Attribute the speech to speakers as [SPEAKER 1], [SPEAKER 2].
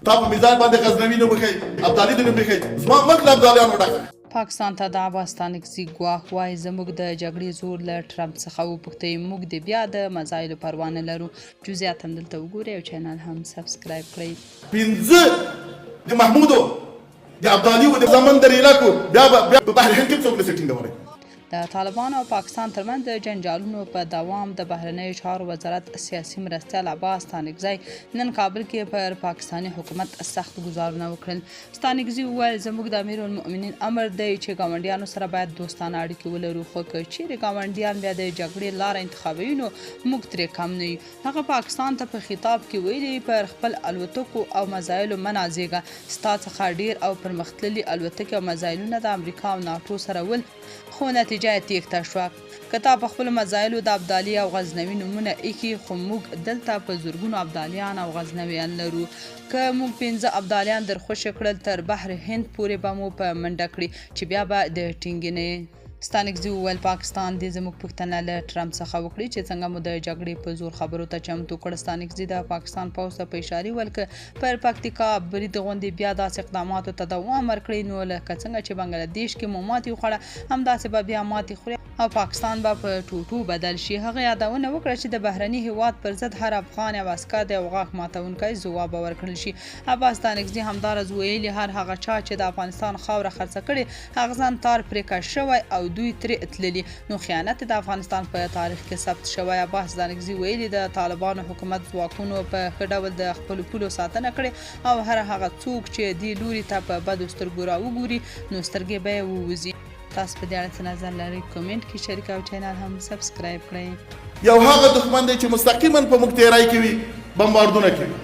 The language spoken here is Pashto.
[SPEAKER 1] تا په میزان باندې غزنوي نوم ایښی ابدالي د نوم ایښی زما ملک له ابدالیانو ډک
[SPEAKER 2] پاکستان ته د افغانستانکزي ګواښ وایي زموږ د جګړې زور له ټرمپ څخه وپوښتئ موږ د بیا د مسایلو پروا نه لرو جزئیات هم دلته وګورئ او چینل هم سبسکرایب کړئ
[SPEAKER 1] 15 د محمودو د ابدالي و د زمن د ریلاکو بیا په بحر هند کې څوک نه سټینګولی
[SPEAKER 2] د طالبانو او پاکستان ترمنځ د جنجالونو په دوام د بهرنیو چارو وزارت سیاسي مرستیال عباس ستانکزی نن کابل کې پر پاکستاني حکومت سخت ګزارونه وکړل. ستانکزي وویل زموږ د امیرالمؤمنین امر دی چې ګاونډیانو سره باید دوستانه اړیکې ولرو خو که چیرې ګاونډیان بیا د جګړې لاره انتخابوي نو موږ ترې کم نه یو. هغه پاکستان ته په خطاب کې ویلي پر خپل الوتکو او مزایلو مه نازېږه ستا څخه ډیر او پرمختللي الوتکې او مزایلونه د امریکا او ناټو سره ول خو نتیجه یې تېښته شوه که تا په خپلو مزایلو د ابدالي او غزنوي نومونه ایښي خو موږ دلته په زرګونو ابدالیان او غزنویان لرو که موږ 15 ابدالیان در خوشې کړل تر بحر هند پورې به مو په منډه کړي چې بیا به د ټینګې نه ستانکزي وویل پاکستان دې زموږ پوښتنه له ټرمپ څخه وکړي چې څنګه مو د جګړې په زور خبرو ته چمتو کړ. ستانکزي د پاکستان پوځ ته په اشارې وویل که پر پکتیکا برید غوندې بیا داسې اقداماتو ته دوام ورکړي نو لکه څنګه چې بنګلادیش کې مو ماتې وخوړه همداسې به بیا ماتې خوري او پاکستان به په ټوټو بدل شي. هغه یادونه وکړه چې د بهرني هیواد پر ضد هر افغان او عسکر د یو غاښ ماتونکی ځواب ورکړل شي. عباس ستانکزي همداراز ویلي هر هغه چا چې د افغانستان خاوره خرڅه کړې هغه ځان تار پرې کش شوی او دوی ترې تللي نو خیانت د افغانستان په تاریخ کې ثبت شوی. عباس ستانکزي ویلي د طالبانو حکومت ځواکونو په ښه ډول د خپلو پولو ساتنه کړې او هر هغه څوک چې دې لوري ته په بدو سترګو راوګوري نو سترګې به یې ووځي. تاسو په دې اړه څه نظر لرئ کومنټ کې شریک او چینل هم سبسکرایب کړئ.
[SPEAKER 1] یو هغه دښمن دی چې مستقیما په موږ تیری کوي بمباردونه کوي